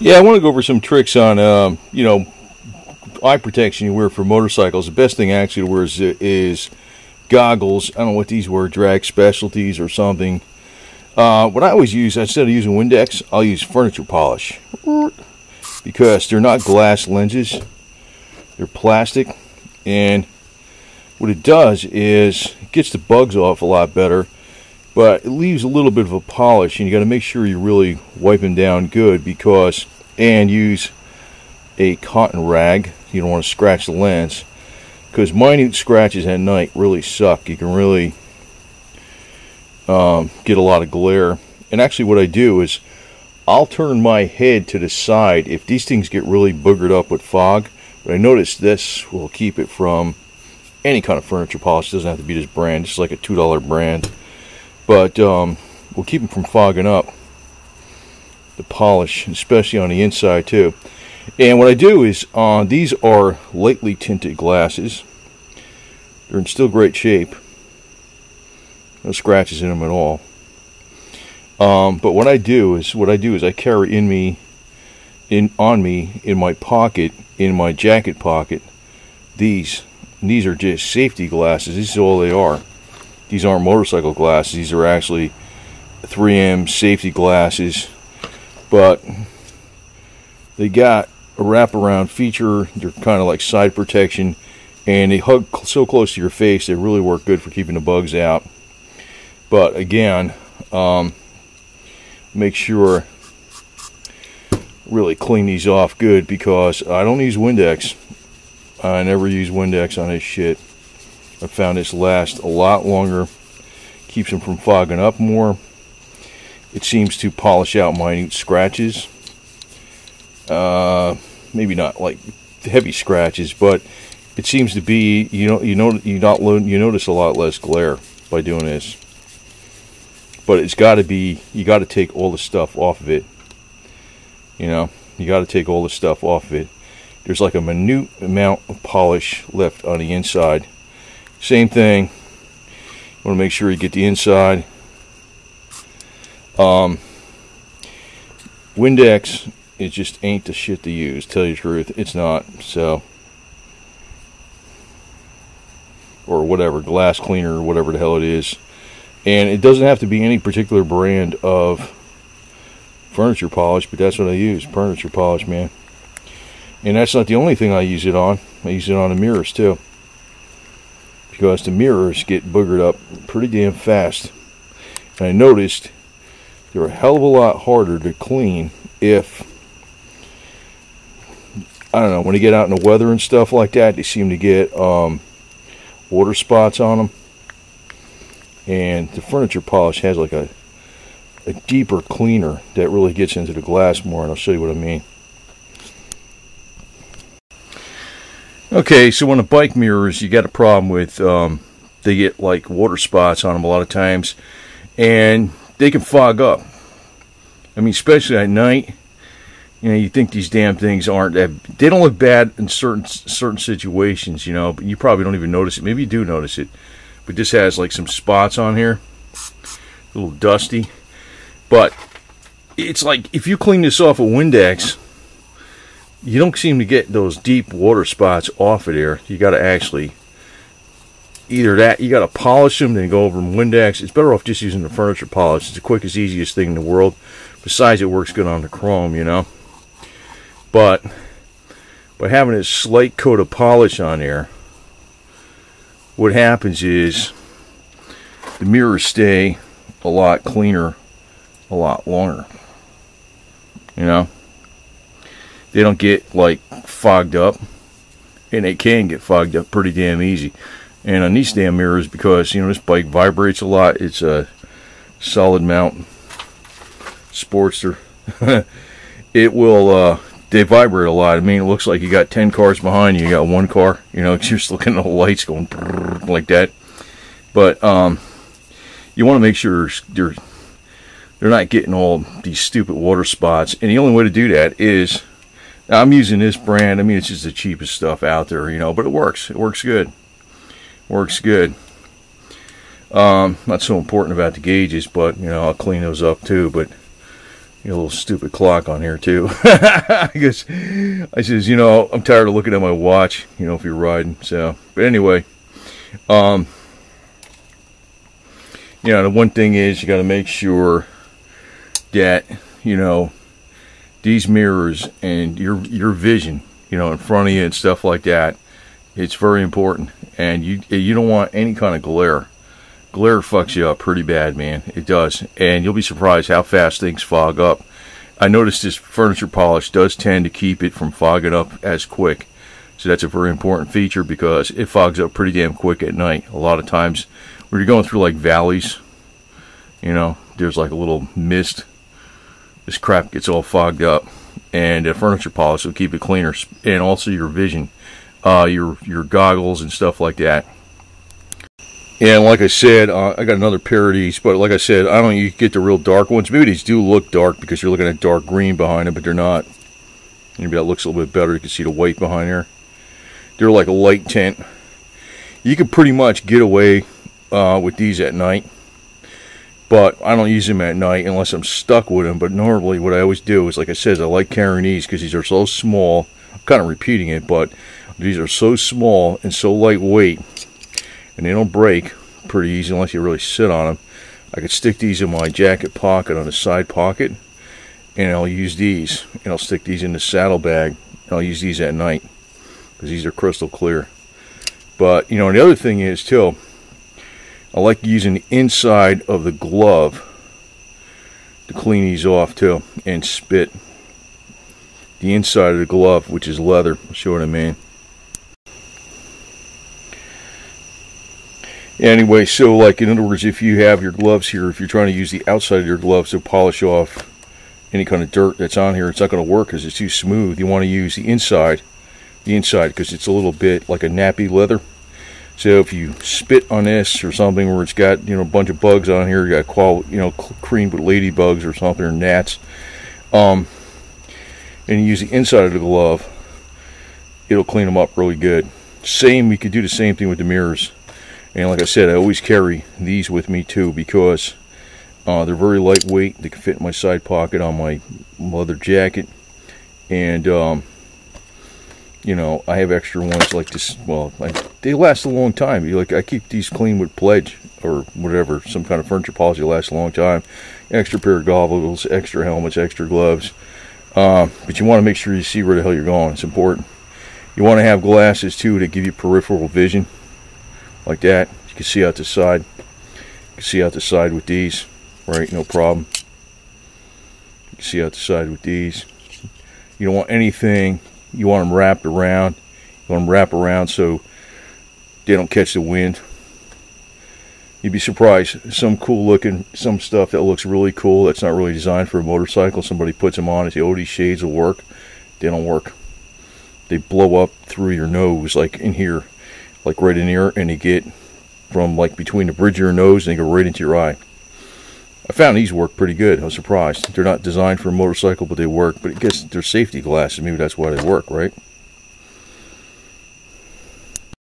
Yeah, I want to go over some tricks on, eye protection you wear for motorcycles. The best thing actually to wear is goggles. I don't know what these were, Drag Specialties or something. What I always use, instead of using Windex, I'll use furniture polish. Because they're not glass lenses. They're plastic. And what it does is it gets the bugs off a lot better. But it leaves a little bit of a polish, and you got to make sure you really wipe them down good, and use a cotton rag. You don't want to scratch the lens, because minute scratches at night really suck. You can really get a lot of glare. And actually what I do is I'll turn my head to the side if these things get really boogered up with fog. But I notice this will keep it from any kind of furniture polish. It doesn't have to be this brand. It's like a $2 brand. But we'll keep them from fogging up, the polish, especially on the inside too. And what I do is, these are lightly tinted glasses. They're in still great shape. No scratches in them at all. But what I do is I carry on me in my pocket, in my jacket pocket. These are just safety glasses. This is all they are. These aren't motorcycle glasses. These are actually 3M safety glasses, but they got a wraparound feature. They're kind of like side protection, and they hug so close to your face. They really work good for keeping the bugs out. But again, make sure really clean these off good, because I don't use Windex. I never use Windex on this shit. I found this lasts a lot longer, keeps them from fogging up more. It seems to polish out minute scratches. Maybe not like heavy scratches, but it seems to be you notice a lot less glare by doing this. But it's got to be, you got to take all the stuff off of it. You got to take all the stuff off of it. There's like a minute amount of polish left on the inside. Same thing. You want to make sure you get the inside. Windex, it just ain't the shit to use. Tell you the truth, it's not. So, or whatever, glass cleaner, or whatever the hell it is. And it doesn't have to be any particular brand of furniture polish, but that's what I use. Furniture polish, man. And that's not the only thing I use it on. I use it on the mirrors too, because the mirrors get boogered up pretty damn fast. And I noticed they're a hell of a lot harder to clean if, I don't know, when you get out in the weather and stuff like that, they seem to get water spots on them. And the furniture polish has like a deeper cleaner that really gets into the glass more, and I'll show you what I mean. Okay, so on the bike mirrors, you got a problem with, they get like water spots on them a lot of times, and they can fog up. I mean, especially at night. You think these damn things aren't that, they don't look bad in certain situations, but you probably don't even notice it. Maybe you do notice it, but this has like some spots on here, a little dusty. But it's like, if you clean this off with Windex, you don't seem to get those deep water spots off of there. You got to actually, either that, you got to polish them, then go over them Windex. It's better off just using the furniture polish. It's the quickest, easiest thing in the world. Besides, it works good on the chrome, But by having a slight coat of polish on there, what happens is the mirrors stay a lot cleaner, a lot longer. They don't get like fogged up, and they can get fogged up pretty damn easy. And on these damn mirrors, because this bike vibrates a lot, it's a solid mount Sportster. It will they vibrate a lot. I mean, it looks like you got 10 cars behind you. You got one car, you're just looking at the lights going like that. But you want to make sure they're not getting all these stupid water spots. And the only way to do that is, I'm using this brand. I mean, it's just the cheapest stuff out there, but it works. It works good. Works good. Not so important about the gauges, but I'll clean those up too. But A little stupid clock on here too. I guess I says, you know, I'm tired of looking at my watch, you know, if you're riding. So, but anyway, you know, the one thing is you got to make sure that, you know, these mirrors and your vision, you know, in front of you and stuff like that, it's very important. And you don't want any kind of glare. Glare fucks you up pretty bad, man. It does. And you'll be surprised how fast things fog up. I noticed this furniture polish does tend to keep it from fogging up as quick. So that's a very important feature because it fogs up pretty damn quick at night. A lot of times when you're going through like valleys, you know, there's like a little mist. This crap gets all fogged up. And the furniture polish will keep it cleaner. And also your vision, your goggles and stuff like that. And like I said, I got another pair of these, but like I said, I don't know, you get the real dark ones. Maybe these do look dark because you're looking at dark green behind them, but they're not. Maybe that looks a little bit better. You can see the white behind there. They're like a light tint. You can pretty much get away with these at night, but I don't use them at night unless I'm stuck with them. But normally what I always do is, like I said, I like carrying these because these are so small. I'm kind of repeating it, but these are so small and so lightweight. And they don't break pretty easy unless you really sit on them. I could stick these in my jacket pocket on the side pocket, and I'll use these, and I'll stick these in the saddlebag, and I'll use these at night because these are crystal clear. But you know, the other thing is too, I like using the inside of the glove to clean these off too, and spit the inside of the glove, which is leather. I'll show what I mean. Anyway, so like in other words, if you have your gloves here, if you're trying to use the outside of your gloves to polish off any kind of dirt that's on here, it's not going to work because it's too smooth. You want to use the inside because it's a little bit like a nappy leather. So if you spit on this or something where it's got, you know, a bunch of bugs on here, you got creamed with ladybugs or something, or gnats, and you use the inside of the glove, it'll clean them up really good. We could do the same thing with the mirrors. And like I said, I always carry these with me too because they're very lightweight. They can fit in my side pocket on my leather jacket. And, you know, I have extra ones like this. Well, they last a long time. I keep these clean with Pledge or whatever, some kind of furniture polish. They last a long time. Extra pair of goggles, extra helmets, extra gloves. But you want to make sure you see where the hell you're going. It's important. You want to have glasses too that give you peripheral vision. Like that. You can see out the side. You can see out the side with these, right? No problem. You can see out the side with these. You don't want anything. You want them wrapped around. You want them wrapped around so they don't catch the wind. You'd be surprised. Some stuff that looks really cool that's not really designed for a motorcycle. Somebody puts them on and say, oh, these shades will work. They don't work. They blow up through your nose, like in here. Like right in here, and they get from like between the bridge of your nose and they go right into your eye. I found these work pretty good. I was surprised. They're not designed for a motorcycle, but they work. But I guess they're safety glasses. Maybe that's why they work, right?